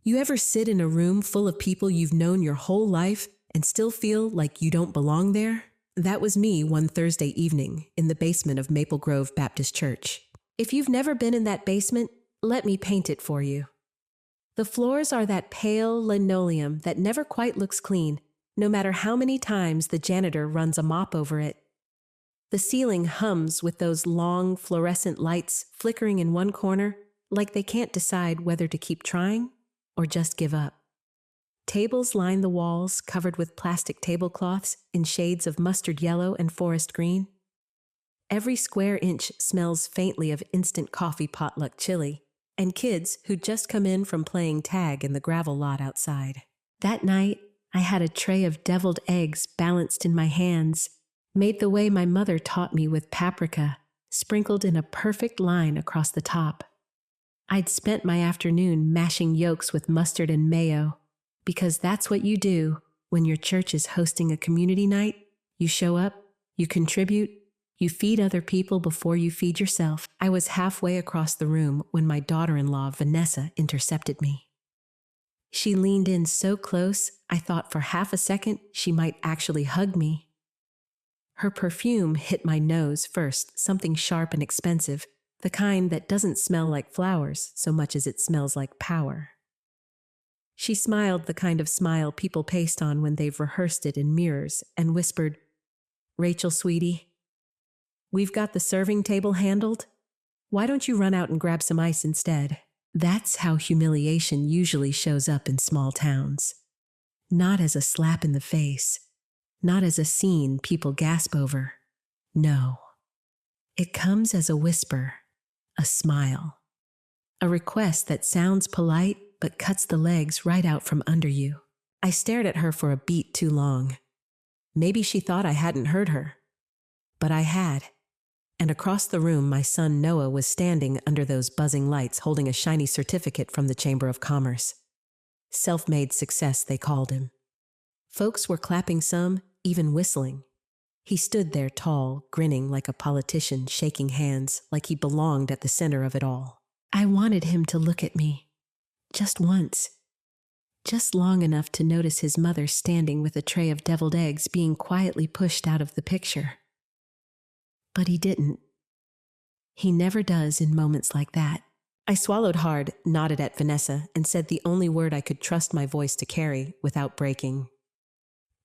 You ever sit in a room full of people you've known your whole life and still feel like you don't belong there? That was me one Thursday evening in the basement of Maple Grove Baptist Church. If you've never been in that basement, let me paint it for you. The floors are that pale linoleum that never quite looks clean, no matter how many times the janitor runs a mop over it. The ceiling hums with those long fluorescent lights flickering in one corner, like they can't decide whether to keep trying or just give up. Tables line the walls covered with plastic tablecloths in shades of mustard yellow and forest green. Every square inch smells faintly of instant coffee potluck chili and kids who'd just come in from playing tag in the gravel lot outside. That night, I had a tray of deviled eggs balanced in my hands, made the way my mother taught me with paprika, sprinkled in a perfect line across the top. I'd spent my afternoon mashing yolks with mustard and mayo, because that's what you do when your church is hosting a community night. You show up, you contribute, you feed other people before you feed yourself. I was halfway across the room when my daughter-in-law, Vanessa, intercepted me. She leaned in so close, I thought for half a second she might actually hug me. Her perfume hit my nose first, something sharp and expensive, the kind that doesn't smell like flowers so much as it smells like power. She smiled the kind of smile people paste on when they've rehearsed it in mirrors and whispered, "Rachel, sweetie, we've got the serving table handled. Why don't you run out and grab some ice instead?" That's how humiliation usually shows up in small towns. Not as a slap in the face, not as a scene people gasp over. No. It comes as a whisper, a smile, a request that sounds polite but cuts the legs right out from under you. I stared at her for a beat too long. Maybe she thought I hadn't heard her. But I had. And across the room, my son Noah was standing under those buzzing lights holding a shiny certificate from the Chamber of Commerce. Self-made success, they called him. Folks were clapping some, even whistling. He stood there tall, grinning like a politician, shaking hands like he belonged at the center of it all. I wanted him to look at me. Just once. Just long enough to notice his mother standing with a tray of deviled eggs being quietly pushed out of the picture. But he didn't. He never does in moments like that. I swallowed hard, nodded at Vanessa, and said the only word I could trust my voice to carry without breaking.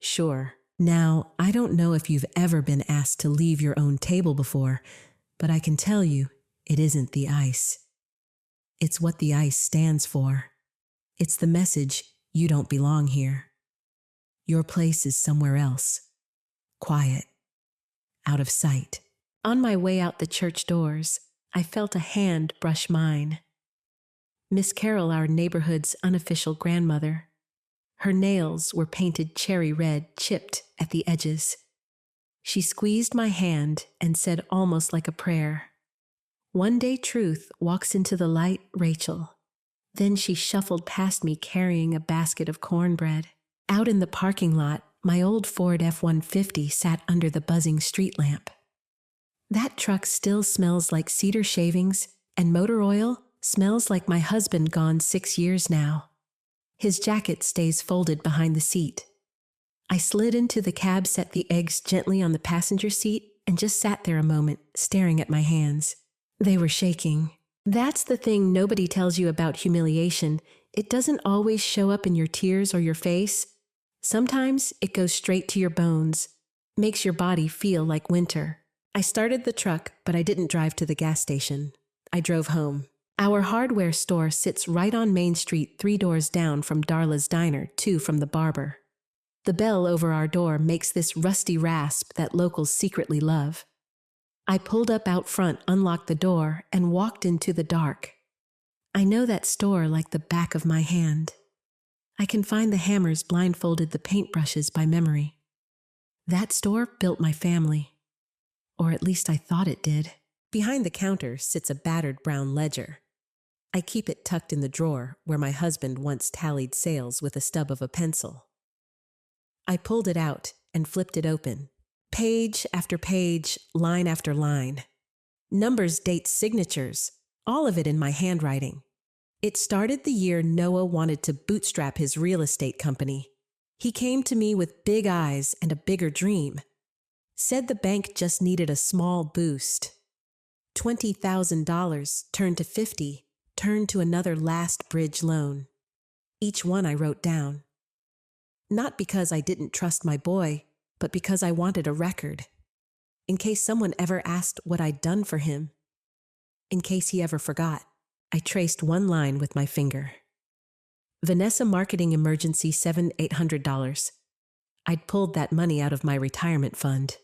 Sure. Now, I don't know if you've ever been asked to leave your own table before, but I can tell you, it isn't the ice. It's what the ice stands for. It's the message, you don't belong here. Your place is somewhere else. Quiet. Out of sight. On my way out the church doors, I felt a hand brush mine. Miss Carol, our neighborhood's unofficial grandmother. Her nails were painted cherry red, chipped at the edges. She squeezed my hand and said almost like a prayer, "One day truth walks into the light, Rachel." Then she shuffled past me carrying a basket of cornbread. Out in the parking lot, my old Ford F-150 sat under the buzzing street lamp. That truck still smells like cedar shavings, and motor oil smells like my husband gone 6 years now. His jacket stays folded behind the seat. I slid into the cab, set the eggs gently on the passenger seat, and just sat there a moment, staring at my hands. They were shaking. That's the thing nobody tells you about humiliation. It doesn't always show up in your tears or your face. Sometimes it goes straight to your bones, makes your body feel like winter. I started the truck, but I didn't drive to the gas station. I drove home. Our hardware store sits right on Main Street, 3 doors down from Darla's Diner, 2 from the barber. The bell over our door makes this rusty rasp that locals secretly love. I pulled up out front, unlocked the door, and walked into the dark. I know that store like the back of my hand. I can find the hammers blindfolded the paintbrushes by memory. That store built my family. Or at least I thought it did. Behind the counter sits a battered brown ledger. I keep it tucked in the drawer where my husband once tallied sales with a stub of a pencil. I pulled it out and flipped it open. Page after page, line after line. Numbers, dates, signatures, all of it in my handwriting. It started the year Noah wanted to bootstrap his real estate company. He came to me with big eyes and a bigger dream. Said the bank just needed a small boost. $20,000 turned to $50,000, turned to another last bridge loan. Each one I wrote down. Not because I didn't trust my boy, but because I wanted a record. In case someone ever asked what I'd done for him. In case he ever forgot. I traced one line with my finger. Vanessa marketing emergency $700-800. I'd pulled that money out of my retirement fund.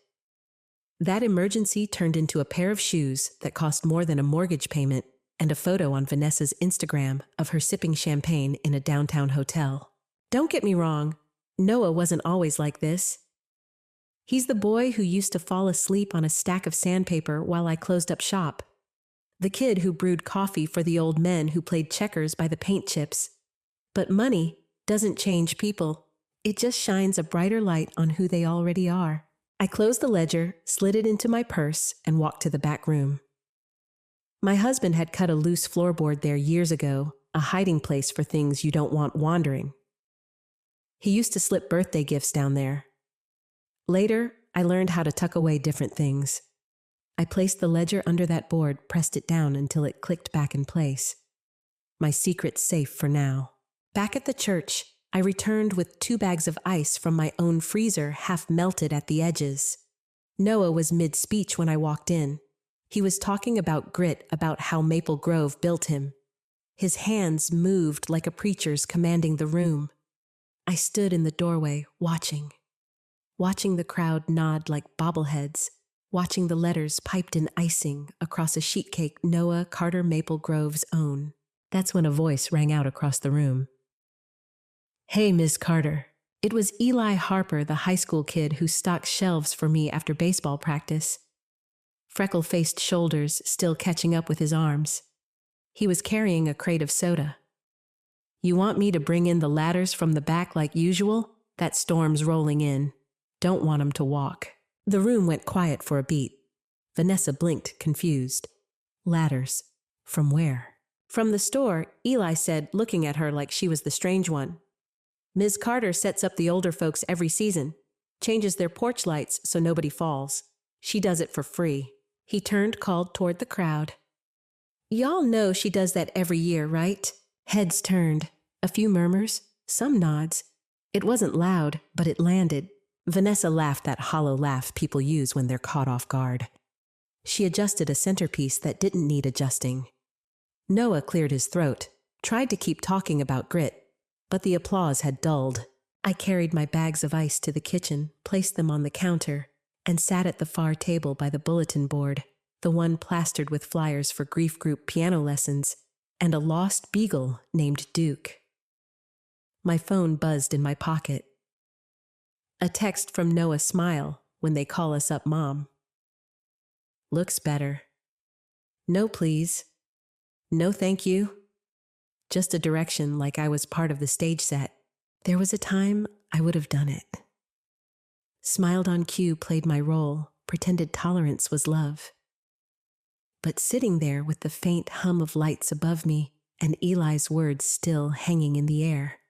That emergency turned into a pair of shoes that cost more than a mortgage payment and a photo on Vanessa's Instagram of her sipping champagne in a downtown hotel. Don't get me wrong, Noah wasn't always like this. He's the boy who used to fall asleep on a stack of sandpaper while I closed up shop. The kid who brewed coffee for the old men who played checkers by the paint chips. But money doesn't change people. It just shines a brighter light on who they already are. I closed the ledger, slid it into my purse, and walked to the back room. My husband had cut a loose floorboard there years ago, a hiding place for things you don't want wandering. He used to slip birthday gifts down there. Later, I learned how to tuck away different things. I placed the ledger under that board, pressed it down until it clicked back in place. My secret's safe for now. Back at the church, I returned with 2 bags of ice from my own freezer, half melted at the edges. Noah was mid-speech when I walked in. He was talking about grit, about how Maple Grove built him. His hands moved like a preacher's commanding the room. I stood in the doorway, watching the crowd nod like bobbleheads, watching the letters piped in icing across a sheet cake Noah Carter Maple Grove's own. That's when a voice rang out across the room. "Hey, Miss Carter." It was Eli Harper, the high school kid who stocked shelves for me after baseball practice. Freckle-faced shoulders still catching up with his arms. He was carrying a crate of soda. "You want me to bring in the ladders from the back like usual? That storm's rolling in. Don't want 'em to walk." The room went quiet for a beat. Vanessa blinked, confused. "Ladders? From where?" "From the store," Eli said, looking at her like she was the strange one. "Ms. Carter sets up the older folks every season, changes their porch lights so nobody falls. She does it for free." He turned, called toward the crowd. "Y'all know she does that every year, right?" Heads turned, a few murmurs, some nods. It wasn't loud, but it landed. Vanessa laughed that hollow laugh people use when they're caught off guard. She adjusted a centerpiece that didn't need adjusting. Noah cleared his throat, tried to keep talking about grit, but the applause had dulled. I carried my bags of ice to the kitchen, placed them on the counter, and sat at the far table by the bulletin board, the one plastered with flyers for grief group piano lessons, and a lost beagle named Duke. My phone buzzed in my pocket. A text from Noah Smile when they call us up Mom. "Looks better. No please. No thank you." Just a direction like I was part of the stage set. There was a time I would have done it. Smiled on cue played my role, pretended tolerance was love. But sitting there with the faint hum of lights above me and Eli's words still hanging in the air,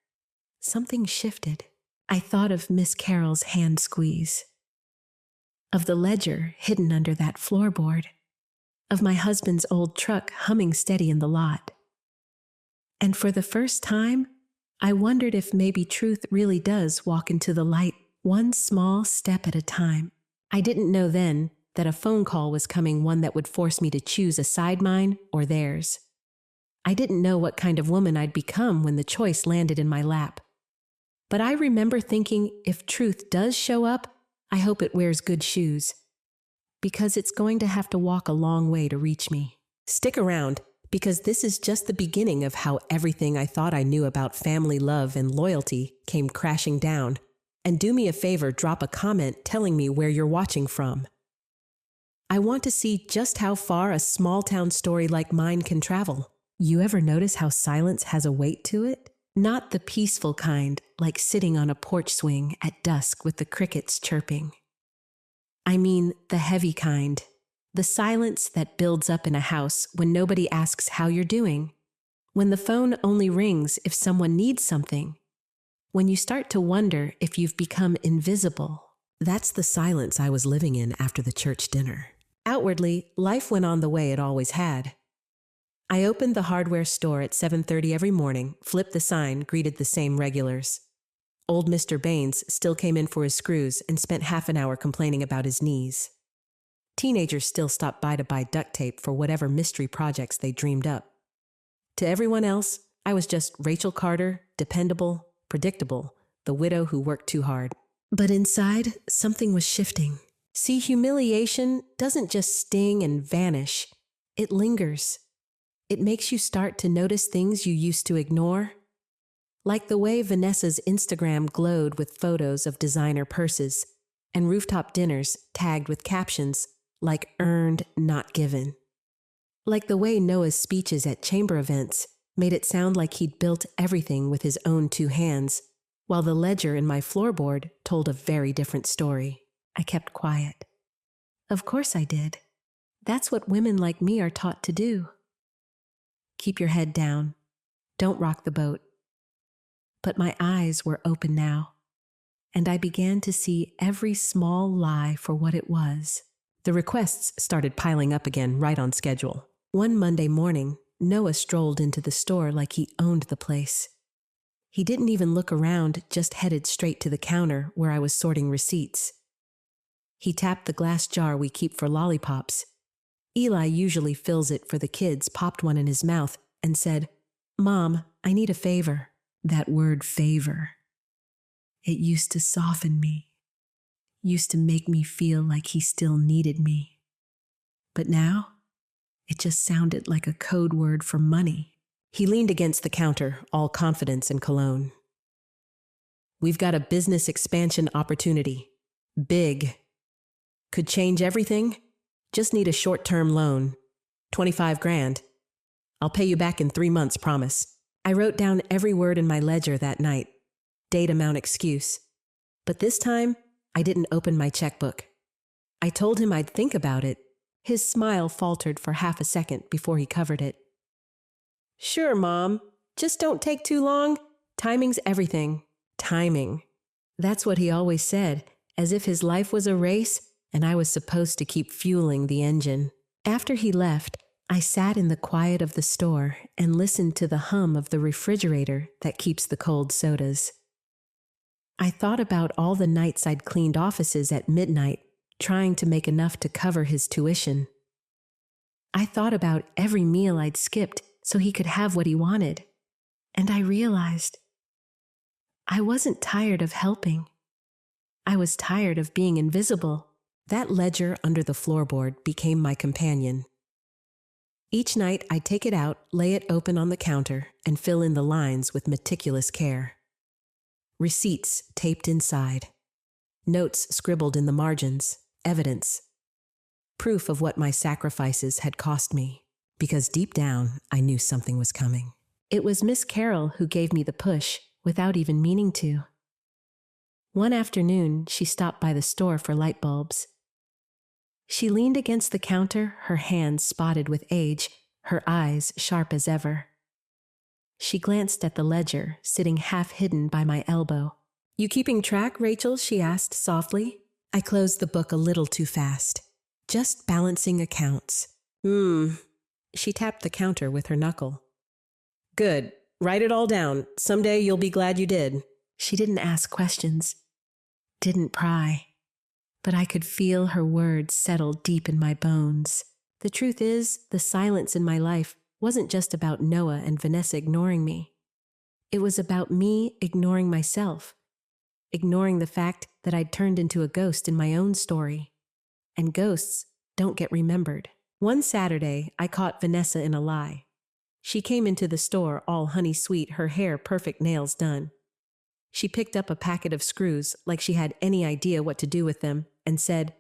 something shifted. I thought of Miss Carroll's hand squeeze, of the ledger hidden under that floorboard, of my husband's old truck humming steady in the lot. And for the first time, I wondered if maybe truth really does walk into the light, one small step at a time. I didn't know then that a phone call was coming, one that would force me to choose a side mine or theirs. I didn't know what kind of woman I'd become when the choice landed in my lap. But I remember thinking, if truth does show up, I hope it wears good shoes, because it's going to have to walk a long way to reach me. Stick around, because this is just the beginning of how everything I thought I knew about family love and loyalty came crashing down. And do me a favor, drop a comment telling me where you're watching from. I want to see just how far a small-town story like mine can travel. You ever notice how silence has a weight to it? Not the peaceful kind, like sitting on a porch swing at dusk with the crickets chirping. I mean the heavy kind, the silence that builds up in a house when nobody asks how you're doing, When the phone only rings if someone needs something. When you start to wonder if you've become invisible. That's the silence I was living in after the church dinner. Outwardly, life went on the way it always had. I opened the hardware store at 7:30 every morning, flipped the sign, greeted the same regulars. Old Mr. Baines still came in for his screws and spent half an hour complaining about his knees. Teenagers still stopped by to buy duct tape for whatever mystery projects they dreamed up. To everyone else, I was just Rachel Carter, dependable, predictable, the widow who worked too hard. But inside, something was shifting. See, humiliation doesn't just sting and vanish. It lingers. It makes you start to notice things you used to ignore. Like the way Vanessa's Instagram glowed with photos of designer purses and rooftop dinners tagged with captions like earned, not given. Like the way Noah's speeches at chamber events made it sound like he'd built everything with his own 2 hands, while the ledger in my floorboard told a very different story. I kept quiet. Of course I did. That's what women like me are taught to do. Keep your head down. Don't rock the boat. But my eyes were open now, and I began to see every small lie for what it was. The requests started piling up again right on schedule. One Monday morning, Noah strolled into the store like he owned the place. He didn't even look around, just headed straight to the counter where I was sorting receipts. He tapped the glass jar we keep for lollipops. Eli usually fills it for the kids, popped one in his mouth, and said, "Mom, I need a favor." That word favor. It used to soften me, used to make me feel like he still needed me. But now, it just sounded like a code word for money. He leaned against the counter, all confidence and cologne. "We've got a business expansion opportunity. Big. Could change everything. Just need a short-term loan. 25 grand. I'll pay you back in 3 months, promise." I wrote down every word in my ledger that night. Date amount excuse. But this time, I didn't open my checkbook. I told him I'd think about it. His smile faltered for half a second before he covered it. "Sure, Mom. Just don't take too long. Timing's everything." Timing. That's what he always said, as if his life was a race and I was supposed to keep fueling the engine. After he left, I sat in the quiet of the store and listened to the hum of the refrigerator that keeps the cold sodas. I thought about all the nights I'd cleaned offices at midnight, trying to make enough to cover his tuition. I thought about every meal I'd skipped so he could have what he wanted. And I realized I wasn't tired of helping. I was tired of being invisible. That ledger under the floorboard became my companion. Each night, I'd take it out, lay it open on the counter, and fill in the lines with meticulous care. Receipts taped inside. Notes scribbled in the margins. Evidence. Proof of what my sacrifices had cost me. Because deep down, I knew something was coming. It was Miss Carroll who gave me the push, without even meaning to. One afternoon, she stopped by the store for light bulbs. She leaned against the counter, her hands spotted with age, her eyes sharp as ever. She glanced at the ledger, sitting half hidden by my elbow. "You keeping track, Rachel?" she asked softly. I closed the book a little too fast. "Just balancing accounts." She tapped the counter with her knuckle. "Good. Write it all down. Someday you'll be glad you did." She didn't ask questions, didn't pry. But I could feel her words settle deep in my bones. The truth is, the silence in my life wasn't just about Noah and Vanessa ignoring me. It was about me ignoring myself, ignoring the fact that I'd turned into a ghost in my own story. And ghosts don't get remembered. One Saturday, I caught Vanessa in a lie. She came into the store all honey sweet, her hair perfect, nails done. She picked up a packet of screws like she had any idea what to do with them and said,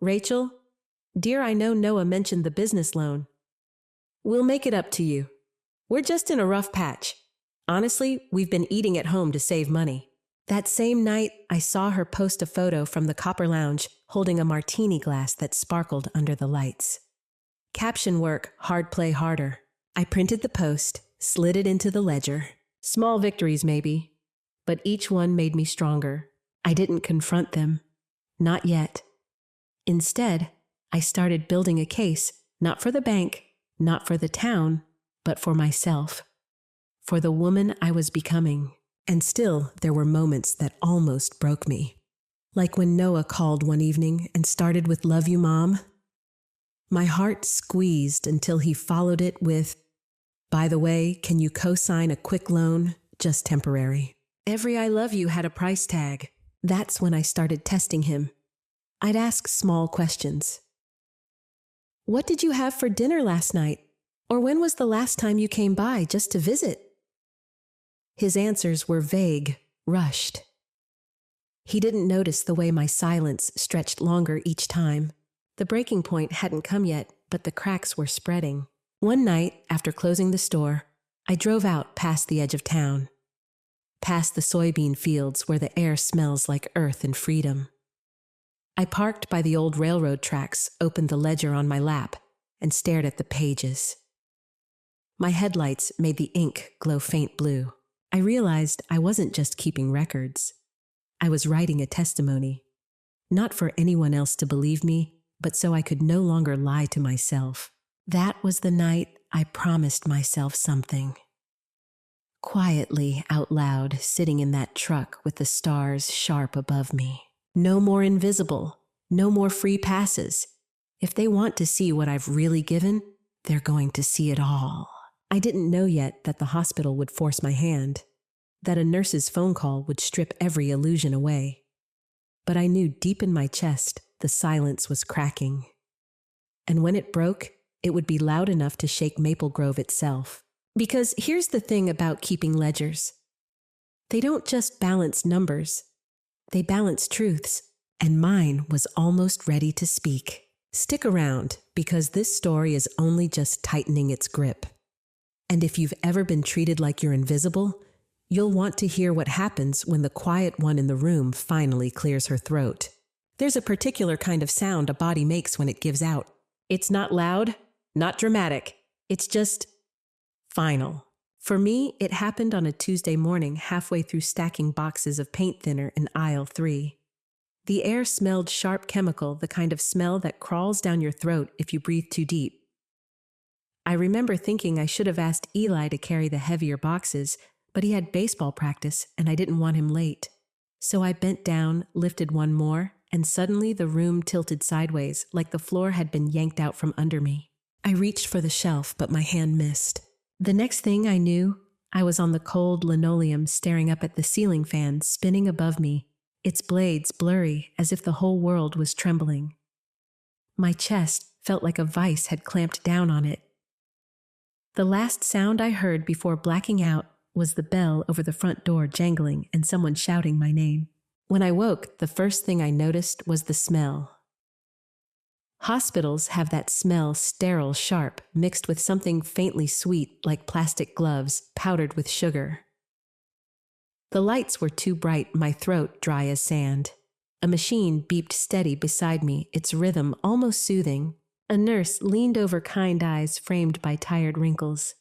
"Rachel, dear, I know Noah mentioned the business loan. We'll make it up to you. We're just in a rough patch. Honestly, we've been eating at home to save money." That same night, I saw her post a photo from the Copper Lounge holding a martini glass that sparkled under the lights. Caption work, hard play harder. I printed the post, slid it into the ledger. Small victories, maybe, but each one made me stronger. I didn't confront them. Not yet. Instead, I started building a case, not for the bank, not for the town, but for myself. For the woman I was becoming. And still, there were moments that almost broke me. Like when Noah called one evening and started with "Love you, Mom." My heart squeezed until he followed it with, "By the way, can you co-sign a quick loan? Just temporary." Every "I love you" had a price tag. That's when I started testing him. I'd ask small questions. "What did you have for dinner last night? Or when was the last time you came by just to visit?" His answers were vague, rushed. He didn't notice the way my silence stretched longer each time. The breaking point hadn't come yet, but the cracks were spreading. One night, after closing the store, I drove out past the edge of town, past the soybean fields where the air smells like earth and freedom. I parked by the old railroad tracks, opened the ledger on my lap, and stared at the pages. My headlights made the ink glow faint blue. I realized I wasn't just keeping records. I was writing a testimony, not for anyone else to believe me, but so I could no longer lie to myself. That was the night I promised myself something. Quietly, out loud, sitting in that truck with the stars sharp above me. No more invisible, no more free passes. If they want to see what I've really given, they're going to see it all. I didn't know yet that the hospital would force my hand, that a nurse's phone call would strip every illusion away. But I knew deep in my chest the silence was cracking. And when it broke, it would be loud enough to shake Maple Grove itself. Because here's the thing about keeping ledgers. They don't just balance numbers. They balance truths. And mine was almost ready to speak. Stick around, because this story is only just tightening its grip. And if you've ever been treated like you're invisible, you'll want to hear what happens when the quiet one in the room finally clears her throat. There's a particular kind of sound a body makes when it gives out. It's not loud, not dramatic. It's just final. For me, it happened on a Tuesday morning halfway through stacking boxes of paint thinner in aisle 3. The air smelled sharp chemical, the kind of smell that crawls down your throat if you breathe too deep. I remember thinking I should have asked Eli to carry the heavier boxes, but he had baseball practice and I didn't want him late. So I bent down, lifted one more, and suddenly the room tilted sideways like the floor had been yanked out from under me. I reached for the shelf, but my hand missed. The next thing I knew, I was on the cold linoleum staring up at the ceiling fan spinning above me, its blades blurry as if the whole world was trembling. My chest felt like a vice had clamped down on it. The last sound I heard before blacking out was the bell over the front door jangling and someone shouting my name. When I woke, the first thing I noticed was the smell. Hospitals have that smell sterile sharp, mixed with something faintly sweet like plastic gloves powdered with sugar. The lights were too bright, my throat dry as sand. A machine beeped steady beside me, its rhythm almost soothing. A nurse leaned over kind eyes framed by tired wrinkles.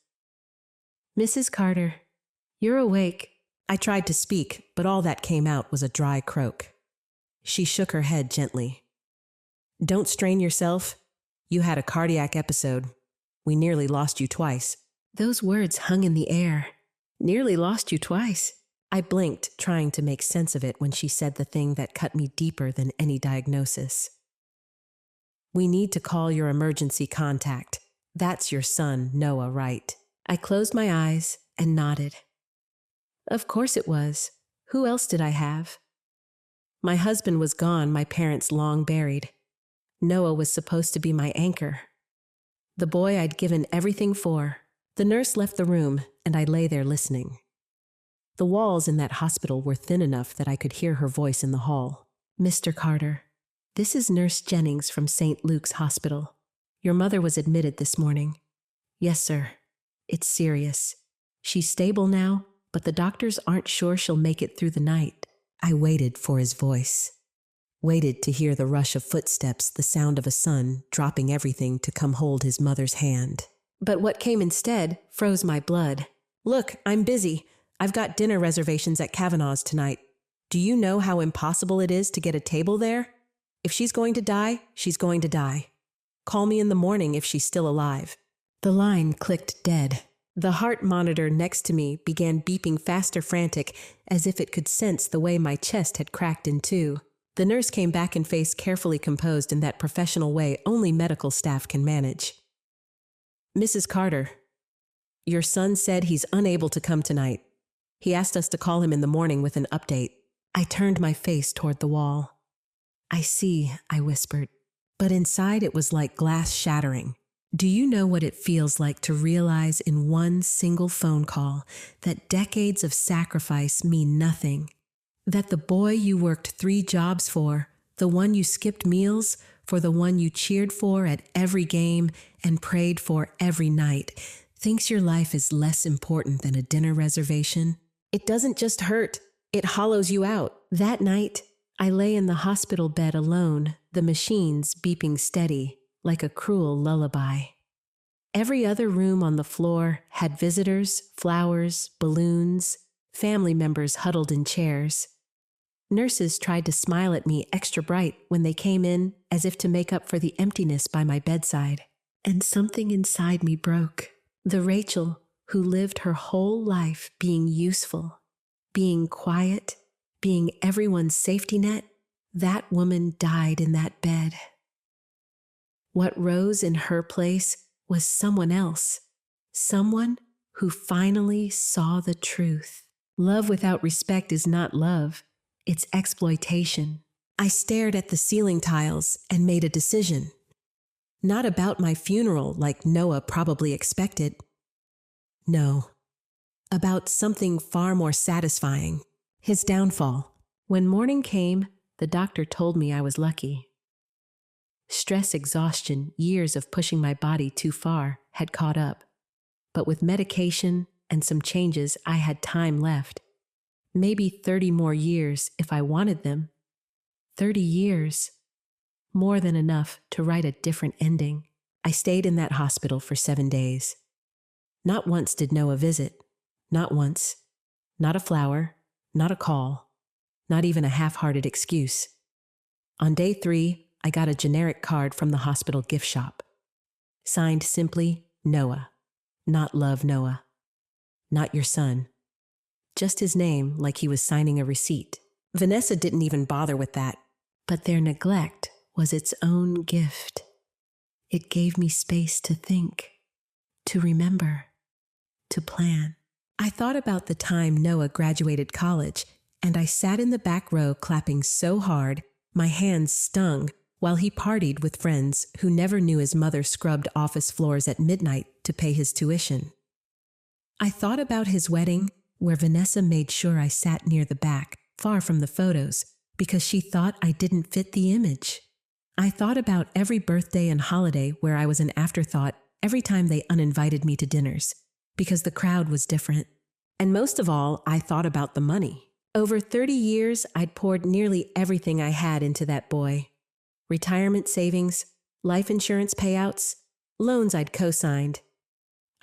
"Mrs. Carter, you're awake." I tried to speak, but all that came out was a dry croak. She shook her head gently. "Don't strain yourself. You had a cardiac episode. We nearly lost you twice." Those words hung in the air. Nearly lost you twice. I blinked, trying to make sense of it when she said the thing that cut me deeper than any diagnosis. "We need to call your emergency contact. That's your son, Noah, right?" I closed my eyes and nodded. Of course it was. Who else did I have? My husband was gone, my parents long buried. Noah was supposed to be my anchor. The boy I'd given everything for. The nurse left the room, and I lay there listening. The walls in that hospital were thin enough that I could hear her voice in the hall. "Mr. Carter, this is Nurse Jennings from St. Luke's Hospital. Your mother was admitted this morning." "Yes, sir. It's serious. She's stable now, but the doctors aren't sure she'll make it through the night." I waited for his voice. Waited to hear the rush of footsteps, the sound of a son dropping everything to come hold his mother's hand. But what came instead froze my blood. "Look, I'm busy. I've got dinner reservations at Kavanaugh's tonight. Do you know how impossible it is to get a table there? If she's going to die, she's going to die. Call me in the morning if she's still alive." The line clicked dead. The heart monitor next to me began beeping faster frantic, as if it could sense the way my chest had cracked in two. The nurse came back in face carefully composed in that professional way only medical staff can manage. "Mrs. Carter, your son said he's unable to come tonight. He asked us to call him in the morning with an update." I turned my face toward the wall. "I see," I whispered, but inside it was like glass shattering. Do you know what it feels like to realize in one single phone call that decades of sacrifice mean nothing? That the boy you worked 3 jobs for, the one you skipped meals for, the one you cheered for at every game and prayed for every night, thinks your life is less important than a dinner reservation? It doesn't just hurt, it hollows you out. That night, I lay in the hospital bed alone, the machines beeping steady, like a cruel lullaby. Every other room on the floor had visitors, flowers, balloons, family members huddled in chairs. Nurses tried to smile at me extra bright when they came in, as if to make up for the emptiness by my bedside. And something inside me broke. The Rachel who lived her whole life being useful, being quiet, being everyone's safety net, that woman died in that bed. What rose in her place was someone else, someone who finally saw the truth. Love without respect is not love, it's exploitation. I stared at the ceiling tiles and made a decision. Not about my funeral like Noah probably expected. No, about something far more satisfying, his downfall. When morning came, the doctor told me I was lucky. Stress exhaustion, years of pushing my body too far, had caught up. But with medication and some changes, I had time left. Maybe 30 more years if I wanted them. 30 years. More than enough to write a different ending. I stayed in that hospital for 7 days. Not once did Noah visit. Not once. Not a flower. Not a call. Not even a half-hearted excuse. On day 3, I got a generic card from the hospital gift shop. Signed simply, Noah. Not love Noah. Not your son. Just his name, like he was signing a receipt. Vanessa didn't even bother with that. But their neglect was its own gift. It gave me space to think, to remember, to plan. I thought about the time Noah graduated college, and I sat in the back row clapping so hard, my hands stung, while he partied with friends who never knew his mother scrubbed office floors at midnight to pay his tuition. I thought about his wedding, where Vanessa made sure I sat near the back, far from the photos, because she thought I didn't fit the image. I thought about every birthday and holiday where I was an afterthought every time they uninvited me to dinners, because the crowd was different. And most of all, I thought about the money. Over 30 years, I'd poured nearly everything I had into that boy. Retirement savings, life insurance payouts, loans I'd co-signed.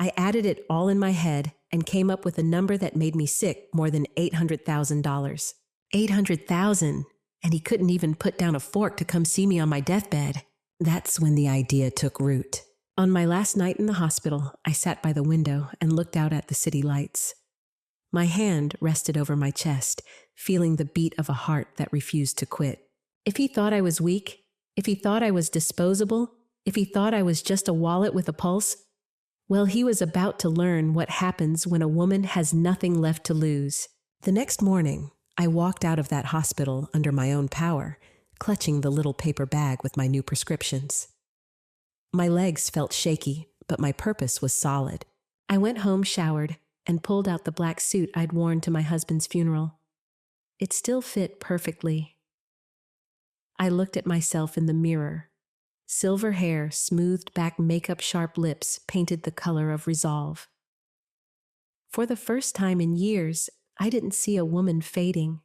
I added it all in my head and came up with a number that made me sick more than $800,000. $800,000, and he couldn't even put down a fork to come see me on my deathbed. That's when the idea took root. On my last night in the hospital, I sat by the window and looked out at the city lights. My hand rested over my chest, feeling the beat of a heart that refused to quit. If he thought I was weak, if he thought I was disposable, if he thought I was just a wallet with a pulse, well, he was about to learn what happens when a woman has nothing left to lose. The next morning, I walked out of that hospital under my own power, clutching the little paper bag with my new prescriptions. My legs felt shaky, but my purpose was solid. I went home, showered, and pulled out the black suit I'd worn to my husband's funeral. It still fit perfectly. I looked at myself in the mirror. Silver hair, smoothed back makeup-sharp lips painted the color of resolve. For the first time in years, I didn't see a woman fading.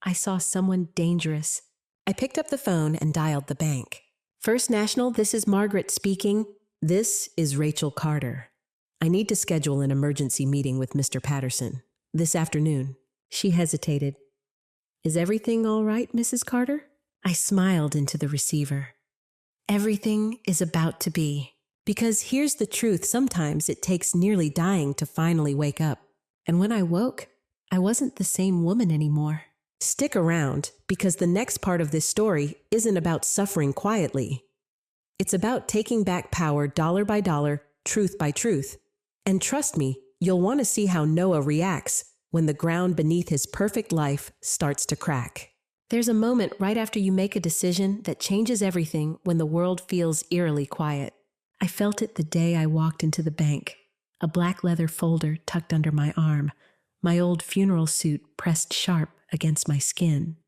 I saw someone dangerous. I picked up the phone and dialed the bank. "First National, this is Margaret speaking. This is Rachel Carter. I need to schedule an emergency meeting with Mr. Patterson this afternoon. She hesitated. Is everything all right, Mrs. Carter? I smiled into the receiver. Everything is about to be. Because here's the truth, sometimes it takes nearly dying to finally wake up. And when I woke, I wasn't the same woman anymore. Stick around, because the next part of this story isn't about suffering quietly. It's about taking back power dollar by dollar, truth by truth. And trust me, you'll want to see how Noah reacts when the ground beneath his perfect life starts to crack. There's a moment right after you make a decision that changes everything when the world feels eerily quiet. I felt it the day I walked into the bank, a black leather folder tucked under my arm, my old funeral suit pressed sharp against my skin.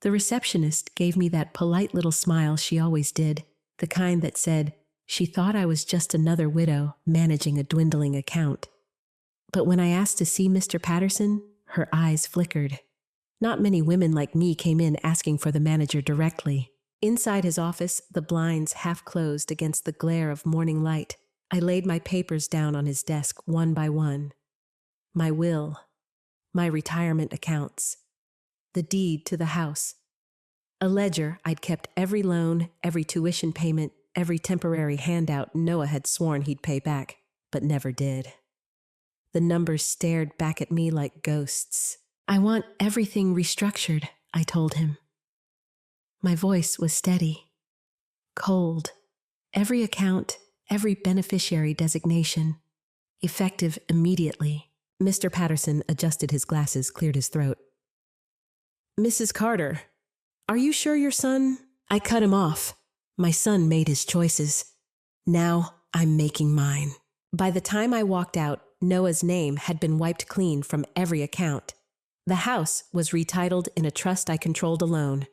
The receptionist gave me that polite little smile she always did, the kind that said she thought I was just another widow managing a dwindling account. But when I asked to see Mr. Patterson, her eyes flickered. Not many women like me came in asking for the manager directly. Inside his office, the blinds half closed against the glare of morning light, I laid my papers down on his desk one by one. My will, my retirement accounts, the deed to the house, a ledger I'd kept every loan, every tuition payment, every temporary handout Noah had sworn he'd pay back, but never did. The numbers stared back at me like ghosts. I want everything restructured, I told him. My voice was steady, cold. Every account, every beneficiary designation, effective immediately. Mr. Patterson adjusted his glasses, cleared his throat. Mrs. Carter, are you sure your son? I cut him off. My son made his choices. Now I'm making mine. By the time I walked out, Noah's name had been wiped clean from every account. The house was retitled in a trust I controlled alone.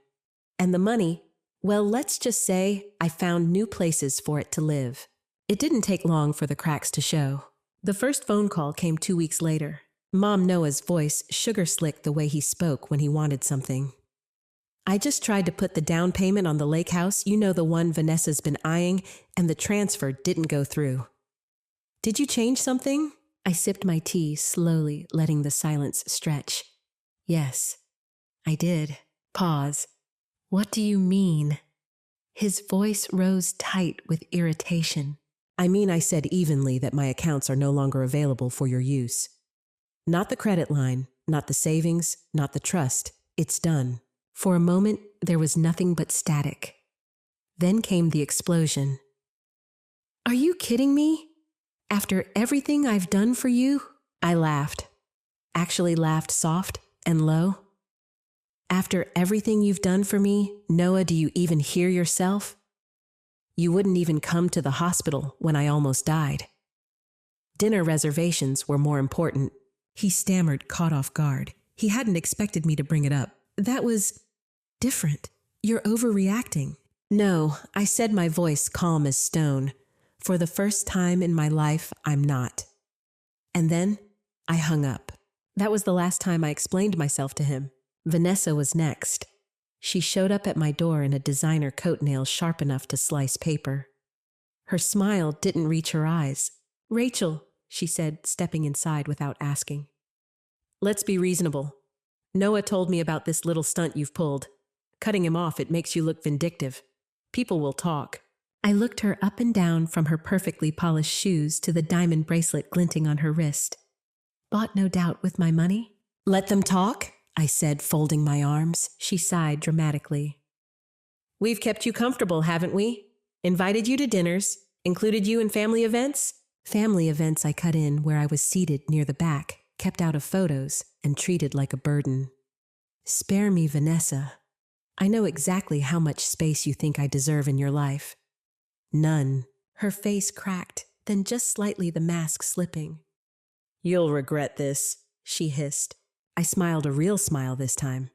And the money, well, let's just say I found new places for it to live. It didn't take long for the cracks to show. The first phone call came 2 weeks later. Mom Noah's voice sugar-slicked the way he spoke when he wanted something. I just tried to put the down payment on the lake house, you know, the one Vanessa's been eyeing, and the transfer didn't go through. Did you change something? I sipped my tea, slowly letting the silence stretch. Yes, I did. Pause. What do you mean? His voice rose tight with irritation. I mean, I said evenly that my accounts are no longer available for your use. Not the credit line, not the savings, not the trust. It's done. For a moment, there was nothing but static. Then came the explosion. Are you kidding me? After everything I've done for you? I laughed. Actually laughed soft and low. After everything you've done for me, Noah, do you even hear yourself? You wouldn't even come to the hospital when I almost died. Dinner reservations were more important. He stammered, caught off guard. He hadn't expected me to bring it up. That was different. You're overreacting. No, I said, my voice calm as stone. For the first time in my life, I'm not. And then I hung up. That was the last time I explained myself to him. Vanessa was next. She showed up at my door in a designer coat nail sharp enough to slice paper. Her smile didn't reach her eyes. Rachel, she said, stepping inside without asking. Let's be reasonable. Noah told me about this little stunt you've pulled. Cutting him off, it makes you look vindictive. People will talk. I looked her up and down from her perfectly polished shoes to the diamond bracelet glinting on her wrist. Bought no doubt with my money? Let them talk, I said, folding my arms. She sighed dramatically. We've kept you comfortable, haven't we? Invited you to dinners, included you in family events? Family events I cut in where I was seated near the back, kept out of photos, and treated like a burden. Spare me, Vanessa. I know exactly how much space you think I deserve in your life. None. Her face cracked, then just slightly the mask slipping. You'll regret this, she hissed. I smiled a real smile this time.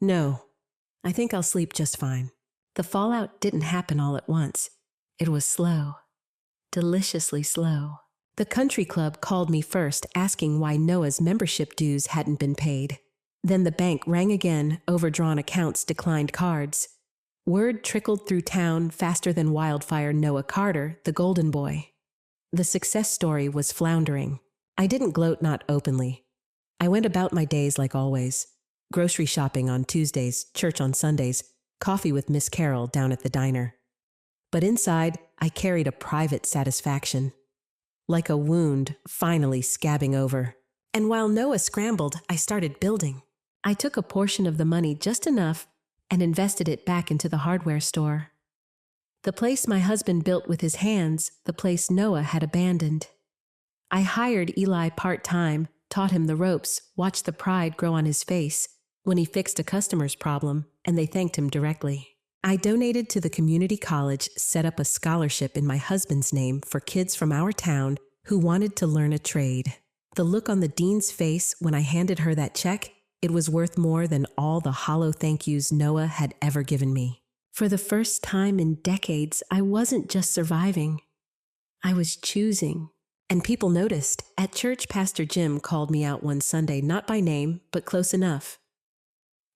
No, I think I'll sleep just fine. The fallout didn't happen all at once. It was slow. Deliciously slow. The country club called me first, asking why Noah's membership dues hadn't been paid. Then the bank rang again, overdrawn accounts, declined cards. Word trickled through town faster than wildfire. Noah Carter, the golden boy. The success story was floundering. I didn't gloat, not openly. I went about my days like always. Grocery shopping on Tuesdays, church on Sundays, coffee with Miss Carol down at the diner. But inside, I carried a private satisfaction. Like a wound finally scabbing over. And while Noah scrambled, I started building. I took a portion of the money, just enough, and invested it back into the hardware store. The place my husband built with his hands, the place Noah had abandoned. I hired Eli part-time, taught him the ropes, watched the pride grow on his face when he fixed a customer's problem, and they thanked him directly. I donated to the community college, set up a scholarship in my husband's name for kids from our town who wanted to learn a trade. The look on the dean's face when I handed her that check, it was worth more than all the hollow thank yous Noah had ever given me. For the first time in decades, I wasn't just surviving. I was choosing. And people noticed. At church, Pastor Jim called me out one Sunday, not by name, but close enough.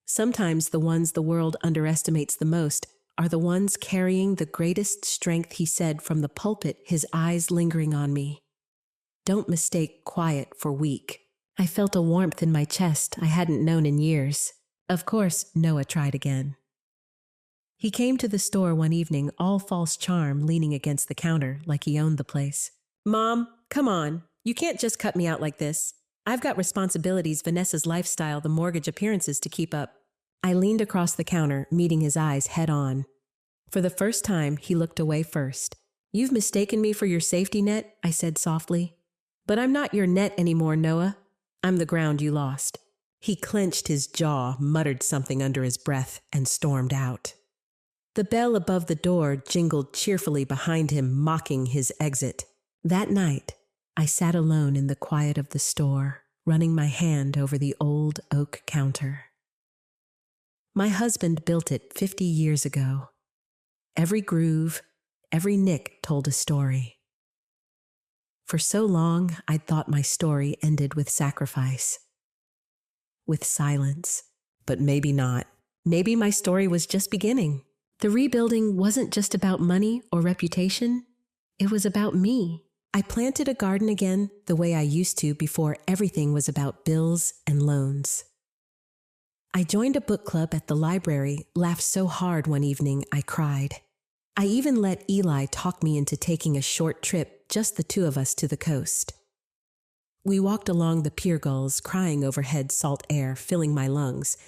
Sometimes the ones the world underestimates the most are the ones carrying the greatest strength, he said from the pulpit, his eyes lingering on me. Don't mistake quiet for weak. I felt a warmth in my chest I hadn't known in years. Of course, Noah tried again. He came to the store one evening, all false charm, leaning against the counter like he owned the place. Mom, come on. You can't just cut me out like this. I've got responsibilities, Vanessa's lifestyle, the mortgage, appearances to keep up. I leaned across the counter, meeting his eyes head on. For the first time, he looked away first. You've mistaken me for your safety net, I said softly. But I'm not your net anymore, Noah. I'm the ground you lost. He clenched his jaw, muttered something under his breath, and stormed out. The bell above the door jingled cheerfully behind him, mocking his exit. That night, I sat alone in the quiet of the store, running my hand over the old oak counter. My husband built it 50 years ago. Every groove, every nick told a story. For so long, I'd thought my story ended with sacrifice, with silence. But maybe not. Maybe my story was just beginning. The rebuilding wasn't just about money or reputation. It was about me. I planted a garden again the way I used to before everything was about bills and loans. I joined a book club at the library, laughed so hard one evening I cried. I even let Eli talk me into taking a short trip, just the two of us, to the coast. We walked along the pier gulls, crying overhead, salt air filling my lungs,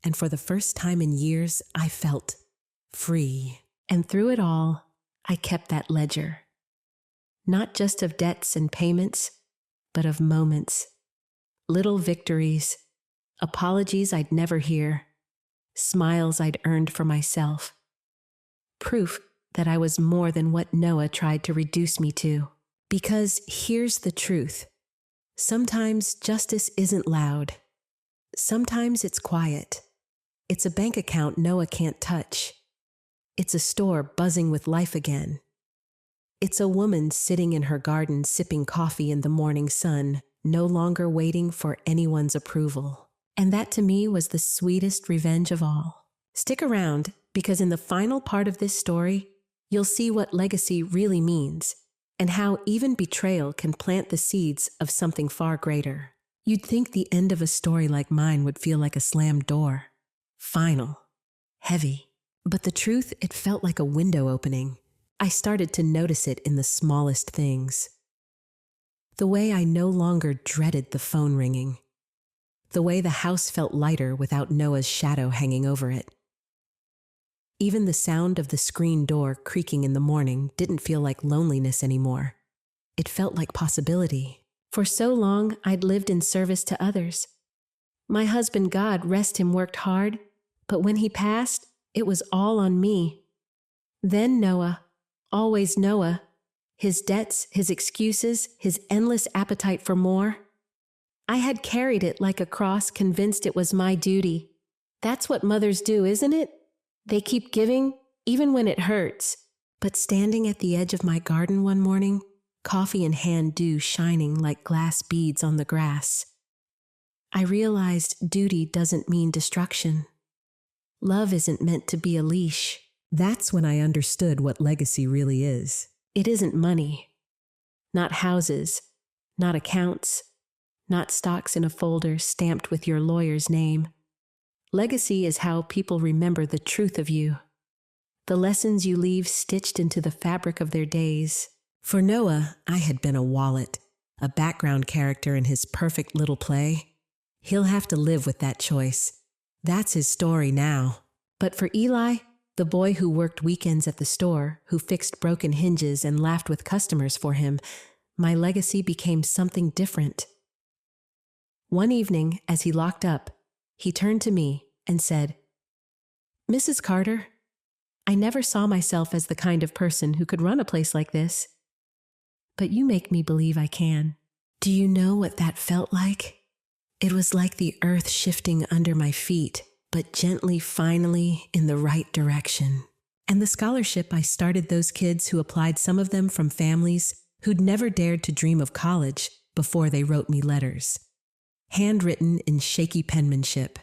and for the first time in years, I felt free. And through it all, I kept that ledger. Not just of debts and payments, but of moments, little victories, apologies I'd never hear, smiles I'd earned for myself. Proof that I was more than what Noah tried to reduce me to. Because here's the truth. Sometimes justice isn't loud. Sometimes it's quiet. It's a bank account Noah can't touch. It's a store buzzing with life again. It's a woman sitting in her garden sipping coffee in the morning sun, no longer waiting for anyone's approval. And that to me was the sweetest revenge of all. Stick around, because in the final part of this story, you'll see what legacy really means, and how even betrayal can plant the seeds of something far greater. You'd think the end of a story like mine would feel like a slammed door. Final. Heavy. But the truth, it felt like a window opening. I started to notice it in the smallest things. The way I no longer dreaded the phone ringing. The way the house felt lighter without Noah's shadow hanging over it. Even the sound of the screen door creaking in the morning didn't feel like loneliness anymore. It felt like possibility. For so long, I'd lived in service to others. My husband, God rest him, worked hard, but when he passed, it was all on me. Then Noah, always Noah, his debts, his excuses, his endless appetite for more. I had carried it like a cross, convinced it was my duty. That's what mothers do, isn't it? They keep giving, even when it hurts. But standing at the edge of my garden one morning, coffee in hand, dew shining like glass beads on the grass, I realized duty doesn't mean destruction. Love isn't meant to be a leash. That's when I understood what legacy really is. It isn't money, not houses, not accounts, not stocks in a folder stamped with your lawyer's name. Legacy is how people remember the truth of you, the lessons you leave stitched into the fabric of their days. For Noah, I had been a wallet, a background character in his perfect little play. He'll have to live with that choice. That's his story now. But for Eli, the boy who worked weekends at the store, who fixed broken hinges and laughed with customers for him, my legacy became something different. One evening, as he locked up, he turned to me and said, "Mrs. Carter, I never saw myself as the kind of person who could run a place like this, but you make me believe I can." Do you know what that felt like? It was like the earth shifting under my feet, but gently, finally, in the right direction. And the scholarship I started those kids who applied, some of them from families who'd never dared to dream of college before they wrote me letters, handwritten in shaky penmanship.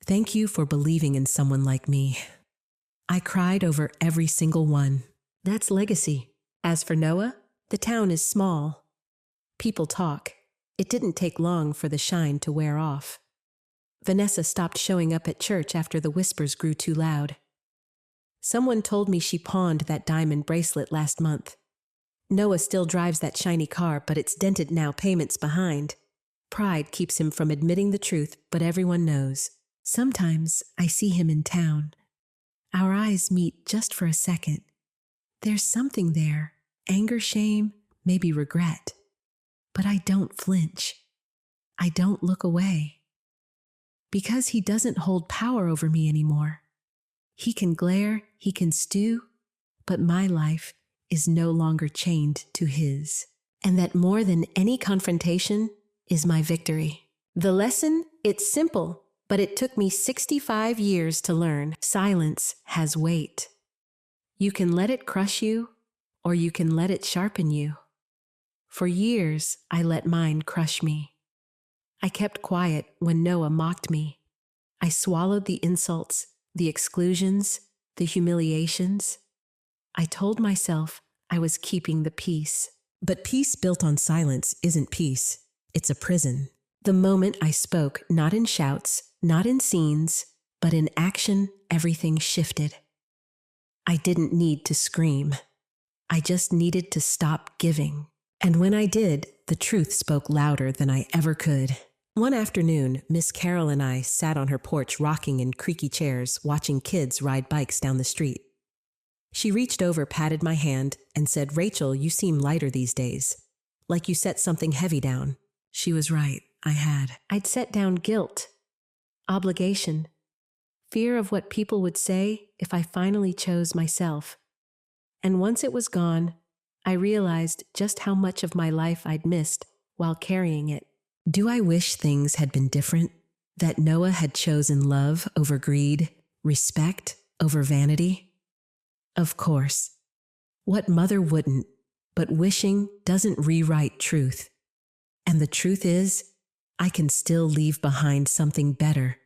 Thank you for believing in someone like me. I cried over every single one. That's legacy. As for Noah, the town is small. People talk. It didn't take long for the shine to wear off. Vanessa stopped showing up at church after the whispers grew too loud. Someone told me she pawned that diamond bracelet last month. Noah still drives that shiny car, but it's dented now, payments behind. Pride keeps him from admitting the truth, but everyone knows. Sometimes I see him in town. Our eyes meet just for a second. There's something there, anger, shame, maybe regret. But I don't flinch. I don't look away. Because he doesn't hold power over me anymore. He can glare, he can stew, but my life is no longer chained to his. And that more than any confrontation is my victory. The lesson, it's simple, but it took me 65 years to learn. Silence has weight. You can let it crush you, or you can let it sharpen you. For years, I let mine crush me. I kept quiet when Noah mocked me. I swallowed the insults, the exclusions, the humiliations. I told myself I was keeping the peace. But peace built on silence isn't peace. It's a prison. The moment I spoke, not in shouts, not in scenes, but in action, everything shifted. I didn't need to scream. I just needed to stop giving. And when I did, the truth spoke louder than I ever could. One afternoon, Miss Carol and I sat on her porch rocking in creaky chairs, watching kids ride bikes down the street. She reached over, patted my hand, and said, "Rachel, you seem lighter these days. Like you set something heavy down." She was right, I had. I'd set down guilt, obligation, fear of what people would say if I finally chose myself. And once it was gone, I realized just how much of my life I'd missed while carrying it. Do I wish things had been different? That Noah had chosen love over greed, respect over vanity? Of course. What mother wouldn't? But wishing doesn't rewrite truth. And the truth is, I can still leave behind something better,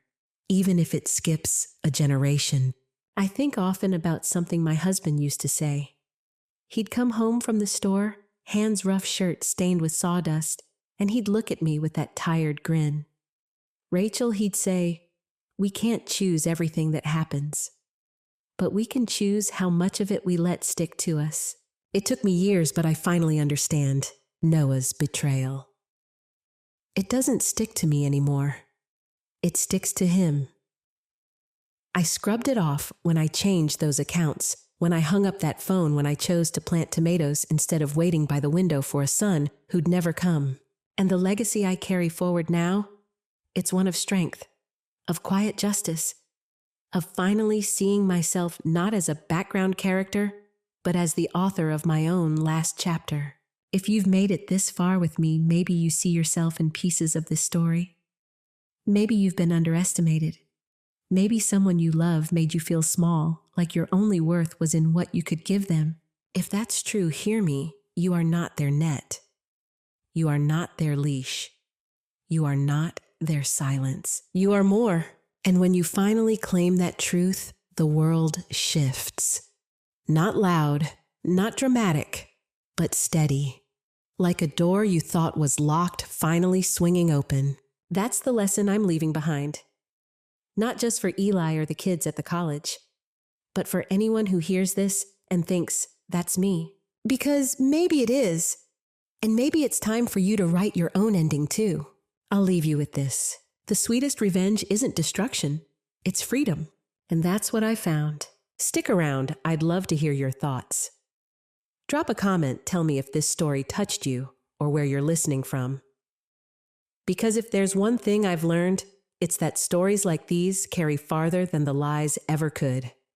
even if it skips a generation. I think often about something my husband used to say. He'd come home from the store, hands rough shirt stained with sawdust, and he'd look at me with that tired grin. "Rachel," he'd say, "we can't choose everything that happens, but we can choose how much of it we let stick to us." It took me years, but I finally understand Noah's betrayal. It doesn't stick to me anymore. It sticks to him. I scrubbed it off when I changed those accounts, when I hung up that phone, when I chose to plant tomatoes instead of waiting by the window for a son who'd never come. And the legacy I carry forward now, it's one of strength, of quiet justice, of finally seeing myself not as a background character, but as the author of my own last chapter. If you've made it this far with me, maybe you see yourself in pieces of this story. Maybe you've been underestimated. Maybe someone you love made you feel small, like your only worth was in what you could give them. If that's true, hear me. You are not their net. You are not their leash. You are not their silence. You are more. And when you finally claim that truth, the world shifts. Not loud, not dramatic, but steady. Like a door you thought was locked finally swinging open. That's the lesson I'm leaving behind. Not just for Eli or the kids at the college, but for anyone who hears this and thinks, that's me. Because maybe it is. And maybe it's time for you to write your own ending too. I'll leave you with this. The sweetest revenge isn't destruction, it's freedom. And that's what I found. Stick around, I'd love to hear your thoughts. Drop a comment, tell me if this story touched you or where you're listening from. Because if there's one thing I've learned, it's that stories like these carry farther than the lies ever could.